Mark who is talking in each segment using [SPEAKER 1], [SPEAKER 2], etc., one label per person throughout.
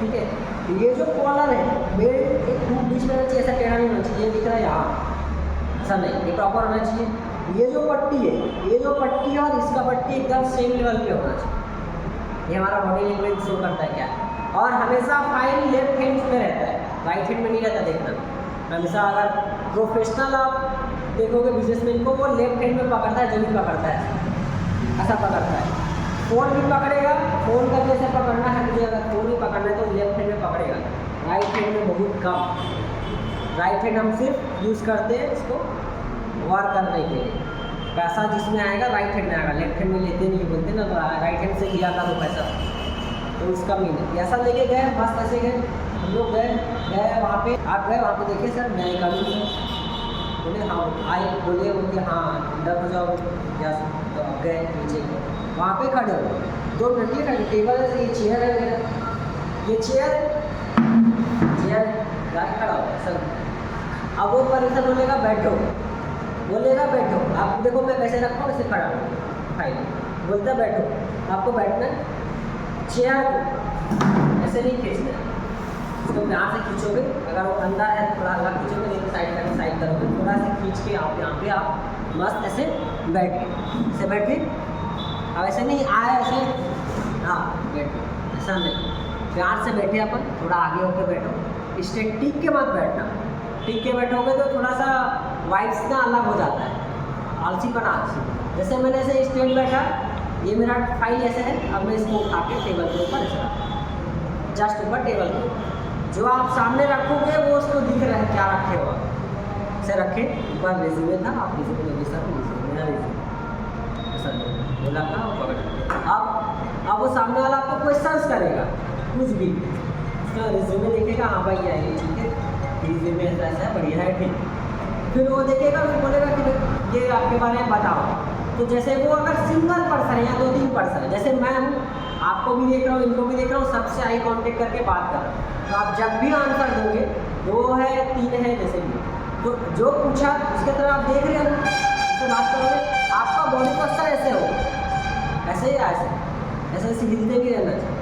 [SPEAKER 1] ठीक है। ये जो कॉलर है बेल्ट एक खूब बीच में होना चाहिए, ऐसा टेढ़ा नहीं होना चाहिए, ये दिख रहा है यहाँ, ऐसा नहीं, ये प्रॉपर होना चाहिए। ये जो पट्टी है, ये जो पट्टी है और इसका पट्टी एकदम सेम लेवल पे होना चाहिए। ये हमारा बॉडी लैंग्वेज शो करता है क्या है। और हमेशा फाइल लेफ्ट हैंड में रहता है, राइट हैंड में नहीं रहता। देखना हमेशा, अगर प्रोफेशनल आप देखोगे बिजनेसमैन को, वो लेफ्ट हैंड में पकड़ता है, जो भी पकड़ता है ऐसा पकड़ता है। फ़ोन भी पकड़ेगा, फ़ोन का जैसे पकड़ना है मुझे, अगर फ़ोन ही पकड़ना है तो लेफ्ट हैंड में पकड़ेगा, राइट हैंड में बहुत कम। राइट हैंड हम सिर्फ यूज़ करते हैं इसको वार करने के लिए। पैसा जिसमें आएगा राइट हैंड में आएगा, लेफ्ट हैंड में लेते नहीं, बोलते ना राइट हैंड से लिया था तो पैसा, तो उसका मीनिंग ऐसा लेके गए, मस्त ऐसे गए हम लोग, गए वहाँ पे, आप गए वहाँ पे देखिए सर नए कानून से, बोले हाँ आए, बोले बोलते हाँ इधर हो जाओ, या तो अब गए नीचे, वहाँ पे खड़े हो 2 मिनट के खड़े, टेबल है, ये चेयर है वगैरह, ये चेयर गाय खड़ा हो सर। अब वो पर्सन बोलेगा बैठो, बोलेगा बैठो, आप देखो मैं कैसे रखा हूँ, ऐसे खड़ा हूँ, फाइल बोलता बैठो, आपको बैठना है, चेयर ऐसे नहीं खींचना है, इसको यहाँ से खींचोगे, अगर वो अंदर है थोड़ा अलग खींचोगे, नहीं तो साइड करोगे, थोड़ा से खींच के आप यहाँ पे आप मस्त ऐसे बैठ गए, ऐसे बैठे। अब ऐसे नहीं आए ऐसे, हाँ बैठो, ऐसा नहीं, प्यार से बैठे अपन, थोड़ा आगे होकर बैठो, स्ट्रेट टिक के मत बैठना, टिक के बैठोगे तो थोड़ा सा वाइब्स ना अलग हो जाता है, आलसीपना आलसी। जैसे मैंने ऐसे स्ट्रेट बैठा, ये मेरा फाइल ऐसे है, अब मैं इसको उठा के टेबल के ऊपर ऐसा जस्ट ऊपर टेबल के, जो आप सामने रखोगे वो उसको दिख रहा है क्या रखे हो, ऐसे रखे, ऊपर रेज्यूमे था, आप रेज्यूमे लगे सर, मेरा रेज्यूमे ऐसा बोला था, पकड़। अब वो सामने वाला आपको क्वेश्चंस करेगा कुछ भी, उसका रेज्यूमे देखेगा, हाँ भाई ये ठीक है, रेज्यूमे ऐसा ऐसा है, बढ़िया है, ठीक। फिर वो देखेगा, फिर बोलेगा कि ये आपके बारे में बताओ। तो जैसे वो अगर सिंगल पर्सन है या 2-3 पर्सन है, जैसे मैं हूँ, आपको भी देख रहा हूँ, इनको भी देख रहा हूँ, सबसे आई कांटेक्ट करके बात कर रहा हूँ, तो आप जब भी आंसर दोगे 2 है 3 है जैसे भी, तो जो पूछा उसके तरह आप देख रहे हो, उससे बात करोगे, आपका बॉडी पोस्चर ऐसे हो, ऐसे ही ऐसे हिलते भी रहना चाहिए,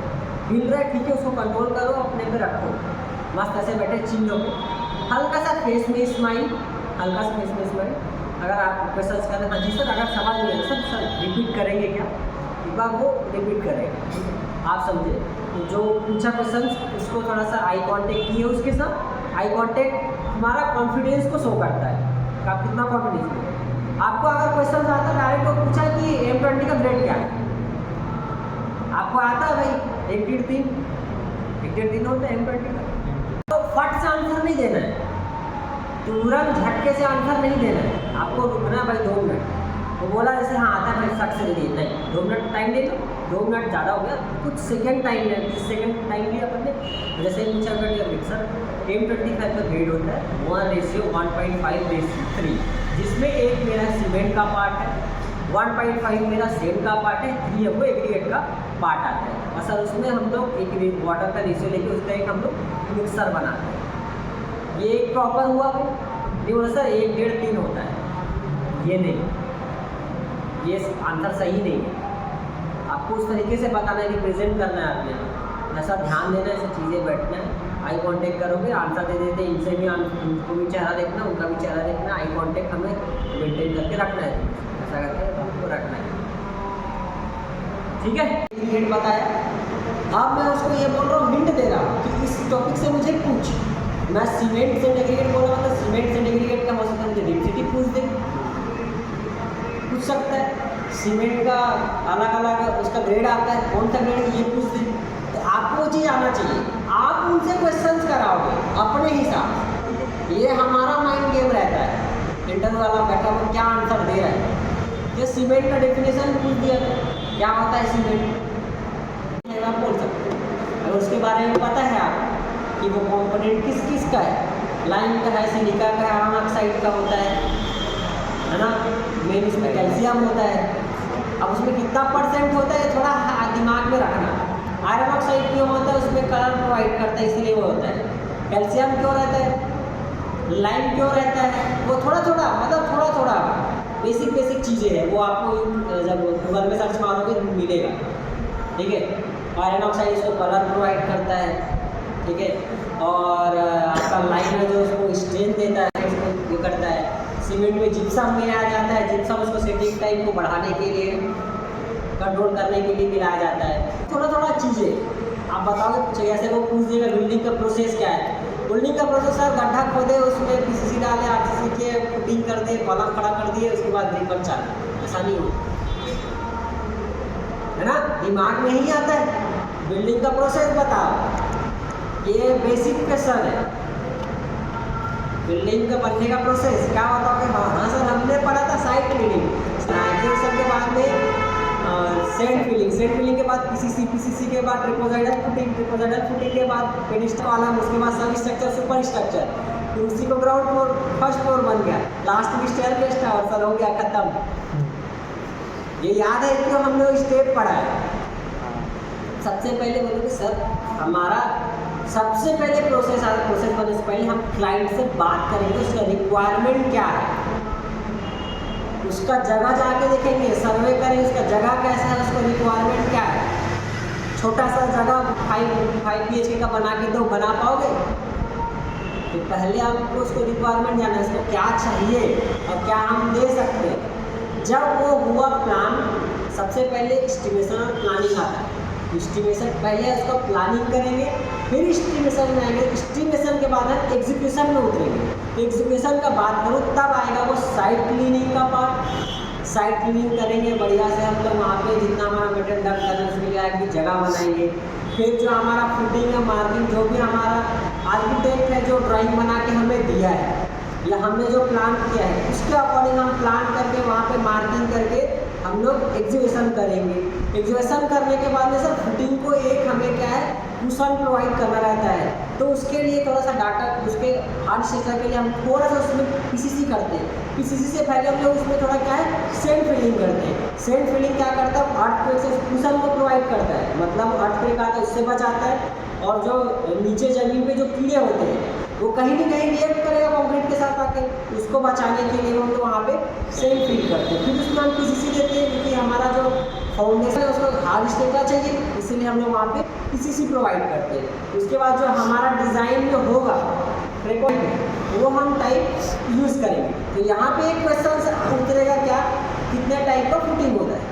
[SPEAKER 1] हिल रहा है ठीक है, उसको कंट्रोल करो, अपने पे रखो, मस्त ऐसे बैठे चिल हो, हल्का सा फेस में स्माइल, हल्का सा फेस में स्माइल। अगर आप क्वेश्चन कर रहे हैं, हाँ जी सर, अगर समझ नहीं है सर रिपीट करेंगे क्या, एक बार वो रिपीट करेंगे, आप समझे। तो जो पूछा क्वेश्चन उसको थोड़ा सा आई कांटेक्ट किए उसके साथ, आई कांटेक्ट हमारा कॉन्फिडेंस को शो करता है कि आप कितना कॉन्फिडेंस है। आपको अगर क्वेश्चन आता है डायरेक्ट को पूछा कि M20 का ग्रेड क्या है, आपको आता है भाई 1.3 होता है M20 का, तो फट से आंसर नहीं देना है, तुरंत झटके से आंसर नहीं देना है, आपको रुकना भाई 2 मिनट। तो बोला जैसे हाँ आता है भाई शक से नहीं, 2 मिनट टाइम ले लो, 2 मिनट ज़्यादा हो गया, कुछ सेकंड टाइम लिया, 20 सेकंड टाइम लिया अपन ने। जैसे पूछा सर M25 का ग्रेड होता है 1:1.5:3, जिसमें एक मेरा सीमेंट का पार्ट है, 1.5 मेरा सेम का पार्ट है, 3 है वो एग्रीगेट का पार्ट आता है, और सर उसमें हम लोग एक वाटर का रेशियो लेके उसका एक हम लोग मिक्सर बनाते हैं। ये एक प्रॉपर हुआ नहीं बोला सर 1, 1.5, 3 होता है, ये नहीं, ये आंसर सही नहीं है। आपको उस तरीके से बताना है, रिप्रेजेंट करना है आपने, ऐसा ध्यान देना है, ऐसी चीज़ें बैठना है, आई कांटेक्ट करोगे, आंसर दे देते, इनसे भी इनको भी चेहरा देखना, उनका भी चेहरा देखना, आई कांटेक्ट हमें मेंटेन करके रखना है, ऐसा करके आपको रखना है, ठीक है। हिंट बताया, अब मैं उसको ये बोल रहा हूँ, हिंट दे रहा हूँ कि इस टॉपिक से मुझे पूछ, मैं सीमेंट से एग्रीगेट बोल रहा हूँ, तो सीमेंट से एग्रीगेट का हो सकता है मुझे डेंसिटी पूछ दे, पूछ सकता है, सीमेंट का अलग अलग उसका ग्रेड आता है, कौन सा ग्रेड ये पूछ दे, तो आपको वो चीज़ आना चाहिए, आप उनसे क्वेश्चंस कराओगे अपने हिसाब से। ये हमारा माइंड गेम रहता है, इंटरव्यू वाला बैठा हुआ क्या आंसर दे रहा है, ये सीमेंट का डेफिनेशन पूछ दिया तो क्या होता है सीमेंट, आप बोल सकते हो। अगर उसके बारे में पता है आप कि वो कंपोनेंट किस किस का है, लाइम का है, सिलिका का है, आयरन ऑक्साइड का होता है ना, मेन उसमें कैल्शियम होता है, अब उसमें कितना % होता है थोड़ा दिमाग में रखना। आयरन ऑक्साइड क्यों होता है, उसमें कलर प्रोवाइड करता है इसलिए वो होता है। कैल्शियम क्यों रहता है, लाइम क्यों रहता है, वो थोड़ा थोड़ा मतलब थोड़ा थोड़ा बेसिक चीज़ें हैं, वो आपको जब गूगल में सर्च मारोगे मिलेगा, ठीक है। आयरन ऑक्साइड इसको कलर प्रोवाइड करता है, ठीक है। और आपका लाइनर जो उसको स्ट्रेंथ देता है, उसको ये करता है। सीमेंट में जिप्सम में आ जाता है, जिप्सम उसको सेटिंग टाइम को बढ़ाने के लिए, कंट्रोल करने के लिए मिलाया जाता है। थोड़ा थोड़ा चीज़ें आप बताओगे, पूछेगा ऐसे वो पूछ देगा बिल्डिंग का प्रोसेस क्या है। बिल्डिंग का प्रोसेस है गड्ढा खोदे, उसमें पीसीसी डाले, आरसीसी के फिटिंग कर दे, कॉलम खड़ा कर दिए, उसके बाद ब्रिक चालू। ऐसा नहीं हो, है ना, दिमाग में ही आता है। बिल्डिंग का प्रोसेस बताओ, ये बेसिक क्वेश्चन है। बिल्डिंग का बनने का प्रोसेस क्या बताओगे? हाँ सर हमने पढ़ा था साइट क्लीनिंग, के बाद में सेंड फिलिंग, सेंड फिलिंग के बाद पीसीसी, पीसीसी के बाद ट्रिपोजाइडल फुटिंग, ट्रिपोजाइडल फुटिंग के बाद पेडिस्टल कॉलम, उसके बाद सब स्ट्रक्चर, सुपर स्ट्रक्चर, फिर उसी को ग्राउंड फ्लोर, फर्स्ट फ्लोर बन गया, लास्ट में स्टेयरकेस टावर, सर हो गया खत्म। ये याद है क्यों हमने वो स्टेप पढ़ा है? सबसे पहले बोलोगे सर हमारा सबसे पहले प्रोसेस बनने से पहले हम क्लाइंट से बात करेंगे, उसका रिक्वायरमेंट क्या है, उसका जगह जाके देखेंगे, सर्वे करेंगे, उसका जगह कैसा है, उसका रिक्वायरमेंट क्या है। छोटा सा जगह 5 BHK का बना के दो, बना पाओगे? तो पहले आपको उसको रिक्वायरमेंट जानना है, इसको क्या चाहिए और क्या हम दे सकते हैं। जब वो हुआ प्लान, सबसे पहले एस्टिमेशन और प्लानिंग आता है। एस्टिमेशन पहले उसका प्लानिंग करेंगे, फिर एस्टिमेशन में आएंगे, एस्टिमेशन के बाद हम एग्जीक्यूशन में उतरेंगे। एग्जीक्यूशन का बात करूँ तब आएगा वो साइट क्लीनिंग का पार्ट। साइट क्लीनिंग करेंगे बढ़िया से हम लोग, वहाँ पे जितना हमारा मटेरियल डंप करना है उसके लिए आएगी जगह बनाएंगे। फिर जो हमारा फुटिंग है, मार्किंग, जो भी हमारा आर्किटेक्ट है जो ड्राइंग बना के हमें दिया है या हमने जो प्लान किया है, उसके अकॉर्डिंग हम प्लान करके वहाँ पे मार्किंग करके हम लोग एग्जीक्यूशन करेंगे। एग्जीक्यूशन करने के बाद में सर फुटिंग को एक हमें क्या है कुशन प्रोवाइड करना रहता है, तो उसके लिए थोड़ा सा डाटा, उसके हार्ड स्ट्रक्चर के लिए हम थोड़ा सा उसमें पीसीसी करते हैं। पीसीसी से पहले हम लोग उसमें थोड़ा क्या है सेंड फिलिंग करते हैं। सेंड फिलिंग क्या करता है, अर्थक्वेक से कुशन को प्रोवाइड करता है, मतलब अर्थक्वेक आता है उससे बचाता है। और जो नीचे ज़मीन पे जो कीड़े होते हैं वो कहीं ना कहीं रिएक्ट करेगा कंक्रीट के साथ आके, उसको बचाने के लिए हम लोग वहाँ पे सेंड फिल करते हैं। फिर उसमें हम पीसीसी देते हैं, क्योंकि हमारा जो फाउंडेशन है उसको हार्ड स्ट्रक्चर चाहिए, इसीलिए हम लोग वहाँ पे पीसीसी प्रोवाइड करते हैं। उसके बाद जो हमारा डिज़ाइन में होगा रिकॉर्ड में वो हम टाइप यूज़ करेंगे। तो यहाँ पे एक क्वेश्चन उतरेगा क्या, कितने टाइप का फुटिंग होता है।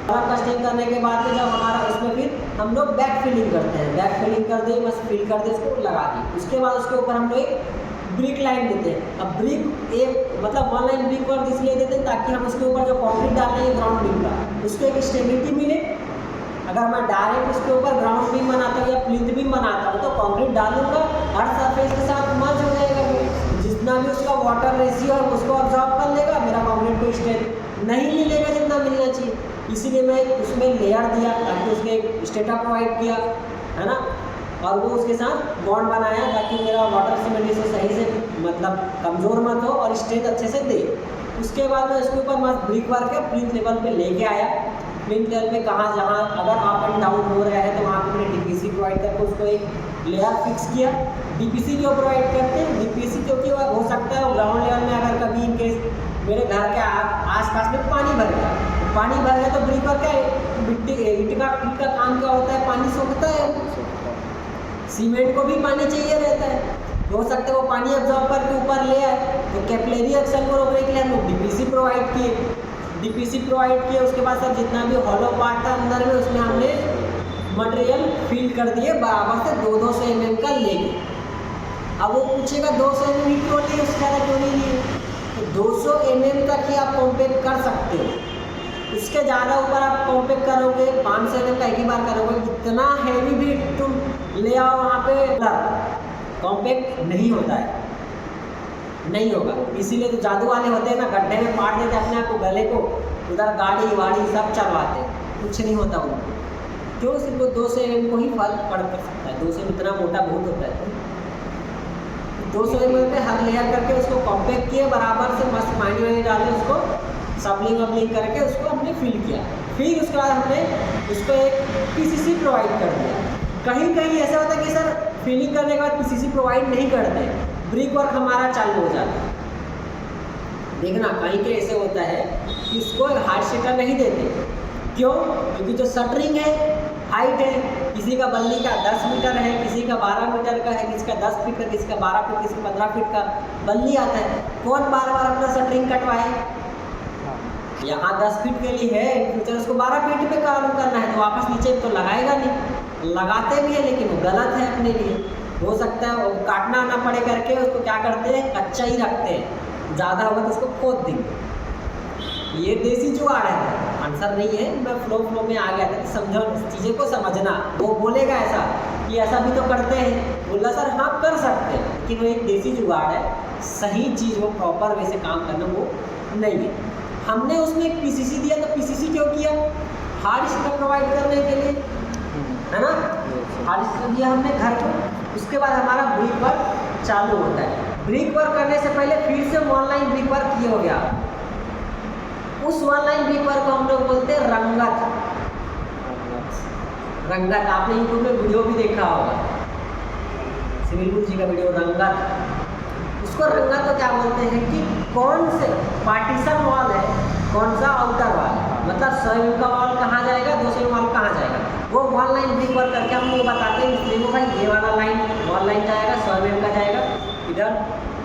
[SPEAKER 1] कस्टिंग करने के बाद में जब हमारा उसमें फिर हम लोग बैक फिलिंग करते हैं, बैक फिलिंग कर दे, बस फिल कर दे, उसको लगा दी। उसके बाद उसके ऊपर हम लोग एक ब्रिक लाइन देते हैं। अब ब्रिक एक मतलब 1 लाइन ब्रिक वर्क इसलिए देते हैं ताकि हम उसके ऊपर जो कंक्रीट डाल रहे हैं ग्राउंड बीम का, उसको एक स्टेबिलिटी मिले। अगर मैं डायरेक्ट उसके ऊपर ग्राउंड बीम बनाता हूँ या प्लिंथ बीम बनाता हूँ तो कंक्रीट डालूंगा, हर सरफेस के साथ मर्ज हो जाएगा, जितना भी उसका वाटर रेशियो है उसको ऑब्जॉर्व कर लेगा, मेरा कंक्रीट को स्ट्रेंथ नहीं मिलेगा जितना मिलना चाहिए। इसीलिए मैं उसमें लेयर दिया ताकि उसने एक स्टेटा प्रोवाइड किया, है ना, और वो उसके साथ बॉन्ड बनाया ताकि मेरा वाटर सिमेंटेशन सही से मतलब कमज़ोर मत हो और स्ट्रेंथ अच्छे से दे। उसके बाद मैं उसके ऊपर मस्त ब्रिक वर्क है प्लिंथ लेवल पे लेके आया। प्लिंथ लेवल पे कहाँ जहाँ अगर अप एंड डाउन हो रहा है तो वहाँ पर मैंने डीपीसी प्रोवाइड करके उसको एक लेयर फिक्स किया। डीपीसी क्यों प्रोवाइड करते हैं, डीपीसी क्योंकि वह हो सकता है ग्राउंड लेवल में अगर कभी इनकेस मेरे घर के आसपास में पानी भर गया, पानी भर गया तो ब्रिक वर्क क्या मिट्टी ईंट का काम क्या होता है, पानी सोखता है। सीमेंट को भी पानी चाहिए रहता है, हो सकता है वो पानी एब्जॉर्ब करके ऊपर ले आए, तो कैपिलरी एक्शन को रोकने के लिए हम लोग डीपीसी प्रोवाइड किए। डीपीसी प्रोवाइड किए उसके बाद सब जितना भी हॉलो पार्ट था अंदर में उसमें हमने मटेरियल फिल कर दिए बराबर से 200 mm का लेके। अब वो पूछेगा 200 mm ही क्यों नहीं, उसका क्यों नहीं लिए, तो 200 mm तक ही आप कॉम्पैक्ट कर सकते हो। उसके ज़्यादा ऊपर आप कॉम्पैक्ट करोगे 500 mm का एक ही बार करोगे, इतना हैवी भी तुम ले आओ वहाँ पे कॉम्पैक्ट नहीं होता है, नहीं होगा। इसीलिए तो जादू वाले होते हैं ना, गड्ढे में मार देते अपने आप को, गले को, उधर गाड़ी वाड़ी सब चलवाते हैं, कुछ नहीं होता उनको। क्यों, सिर्फ 200 mm को ही फर्क पड़ सकता है, 200 इतना मोटा बहुत होता है। 200 mm पे हर लेयर करके उसको कॉम्पैक्ट किए बराबर से, मस्त पानी वानी डाले, उसको सबलिंग वबलिंग करके उसको हमने फिल किया। फिर उसके बाद हमने उसको एक पीसीसी प्रोवाइड कर दिया। कहीं कहीं ऐसा होता है कि सर फिलिंग करने के बाद पीसीसी प्रोवाइड नहीं करते, ब्रिक वर्क हमारा चालू हो जाता है। देखना कहीं के ऐसे होता है कि उसको हार्ड स्ट्रक्चर नहीं देते, क्यों, क्योंकि जो शटरिंग है हाइट है, किसी का बल्ली का 10 मीटर है, किसी का 12 मीटर का है, किसी का 10 फीट का, किसी का 12 फीट, किसी का 15 फीट का बल्ली आता है। कौन बार बार अपना शटरिंग कटवाए? यहाँ 10 फीट के लिए है, फ्यूचर उसको 12 फीट पे काम करना है तो वापस नीचे तो लगाएगा नहीं। लगाते भी है लेकिन वो गलत है अपने लिए। हो सकता है वो काटना ना पड़े करके उसको क्या करते हैं, कच्चा ही रखते हैं, ज़्यादा होगा तो उसको खोद देंगे। ये देसी जुगाड़ है, आंसर नहीं है। मैं फ्लो में आ गया था कि समझो चीज़ें को समझना। वो बोलेगा ऐसा कि ऐसा भी तो करते हैं, बोला सर हाँ कर सकते हैं, लेकिन वो एक देसी जुगाड़ है, सही चीज़ वो प्रॉपर वे से काम करना वो नहीं है। हमने उसमें एक पीसीसी दिया तो पीसीसी क्यों किया? हार्ड स्ट्रक्चर प्रोवाइड करने के लिए, है ना। हार्ड स्ट्रक्चर दिया हमने घर को, उसके बाद हमारा ब्रिक वर्क चालू होता है। ब्रिक वर्क करने से पहले फिर से ऑनलाइन ब्रिक वर्क किया हो गया। उस ऑनलाइन ब्रिक वर्क को हम लोग बोलते हैं रंगत। रंगत आपने यूट्यूब में वीडियो भी देखा होगा, सिविल जी का वीडियो रंगत। उसको रंगत तो क्या बोलते हैं कि कौन से पार्टीशन वॉल है, कौन सा आउटर वॉल, मतलब 100 mm का वॉल कहाँ जाएगा, 200 mm वॉल कहाँ जाएगा, वो वॉल लाइन ब्रिक वर्क करके हम लोग बताते हैं। इसलिए वो भाई ये वाला लाइन वॉल लाइन जाएगा, 100 mm का जाएगा, इधर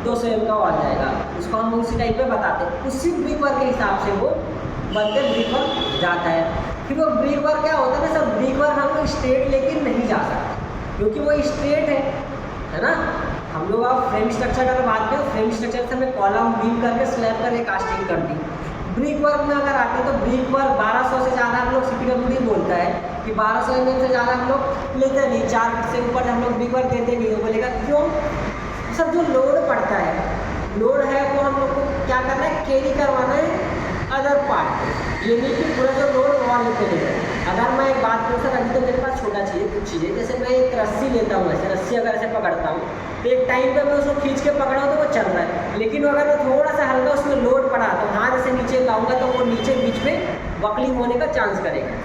[SPEAKER 1] 200 mm का वॉल जाएगा, उसको हम उसी टाइप पे बताते हैं। उसी ब्रिक वर्क के हिसाब से वो बनते ब्रिक वर्क जाता है। फिर वो ब्रिक वर्क क्या होता है ना सर, ब्रिक वर्क हम लोग स्ट्रेट लेके नहीं जा सकते क्योंकि वो स्ट्रेट है ना। हम लोग अब फ्रेम स्ट्रक्चर का बात करें, फ्रेम स्ट्रक्चर से हमें कॉलम बीम करके स्लैब करके कास्टिंग कर दी। ब्रिक वर्क में अगर आते हैं तो ब्रिक वर्क 1200 से ज़्यादा हम लोग CPWD बोलता है कि 1200 mm से ज़्यादा हम लोग लेते नहीं, 4 फीट से ऊपर हम लोग ब्रिक वर्क देते नहीं। वो बोलेगा क्यों सर, जो लोड पड़ता है, लोड है वो हम लोग को क्या करना है, कैरी करवाना है अदर पार्ट, ये नहीं कि पूरा जो लोड वॉल पे ले रहा है। अगर मैं एक बात करूँ सर, अभी तो मेरे पास छोटा चाहिए कुछ चीज़ें, जैसे मैं एक रस्सी लेता हूँ, ऐसे रस्सी अगर ऐसे पकड़ता हूँ तो एक टाइम पे मैं उसको खींच के पकड़ा हूँ तो वो चल रहा है, लेकिन अगर मैं थोड़ा सा हल्का उसमें लोड पड़ा तो हाथ ऐसे नीचे लाऊंगा तो वो नीचे बीच में बकलिंग होने का चांस करेगा,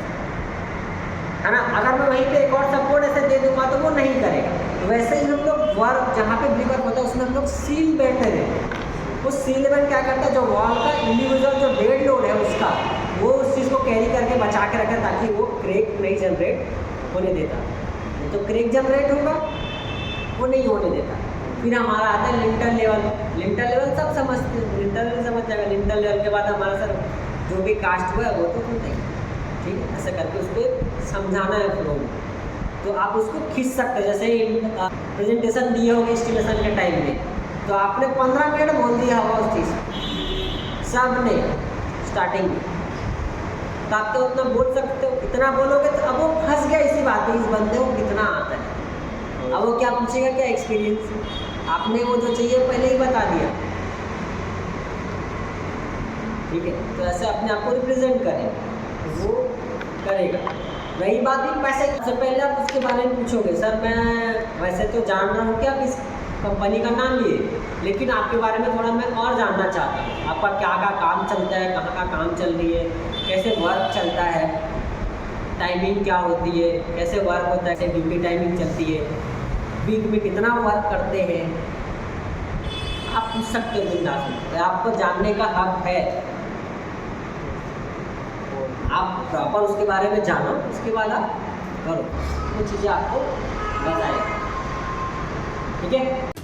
[SPEAKER 1] है ना। अगर मैं वहीं पे एक और सपोर्ट ऐसे दे दूंगा तो वो नहीं करेगा। वैसे ही हम लोग वर्क जहाँ पे ब्रिक वर्क होता है उसमें हम लोग सील बेल्ट देते हैं। वो सील बेल्ट क्या करता है, जो वॉल का इंडिविजुअल जो डेड लोड है उसका, वो उस चीज़ को कैरी करके बचा के रखे ताकि वो क्रेक नहीं जनरेट होने देता। तो क्रेक जनरेट होगा, वो नहीं होने देता। फिर हमारा आता है लिंटर लेवल। लिंटर लेवल सब समझते हैं, लिंटर लेवल समझ जाएगा। लिंटर लेवल के बाद हमारा सर जो भी कास्ट हुआ है वो तो होता ही, ठीक है। ऐसा करके उसको समझाना है फ्लो में, तो आप उसको खींच सकते हैं। जैसे प्रेजेंटेशन दिए होंगे एस्टिमेशन के टाइम में, तो आपने 15 मिनट बोल दिया होगा उस चीज़ सब ने स्टार्टिंग में, तो आप तो उतना बोल सकते हो। इतना बोलोगे तो अब वो फंस गया इसी बात में, इस बंदे को कितना आता है। अब वो क्या पूछेगा, क्या एक्सपीरियंस, आपने वो जो चाहिए पहले ही बता दिया, ठीक है। तो ऐसे अपने आप को रिप्रेजेंट करें, वो करेगा। रही बात भी पैसे से पहले आप उसके बारे में पूछोगे, सर मैं वैसे तो जान रहा हूँ कि आप इस कंपनी का नाम लिए, लेकिन आपके बारे में थोड़ा मैं और जानना चाहता हूँ। आपका क्या काम चलता है, कहाँ का काम चल रही है, कैसे वर्क चलता है, टाइमिंग क्या होती है, कैसे वर्क होता है, कैसे ड्यूटी टाइमिंग चलती है, वीक में कितना वर्क करते हैं, आप पूछ सकते हो बिंदास में। आपको जानने का हक है, आप प्रॉपर उसके बारे में जानो, उसके बाद आप करो, वो चीज़ें आपको बताएगा, ठीक है।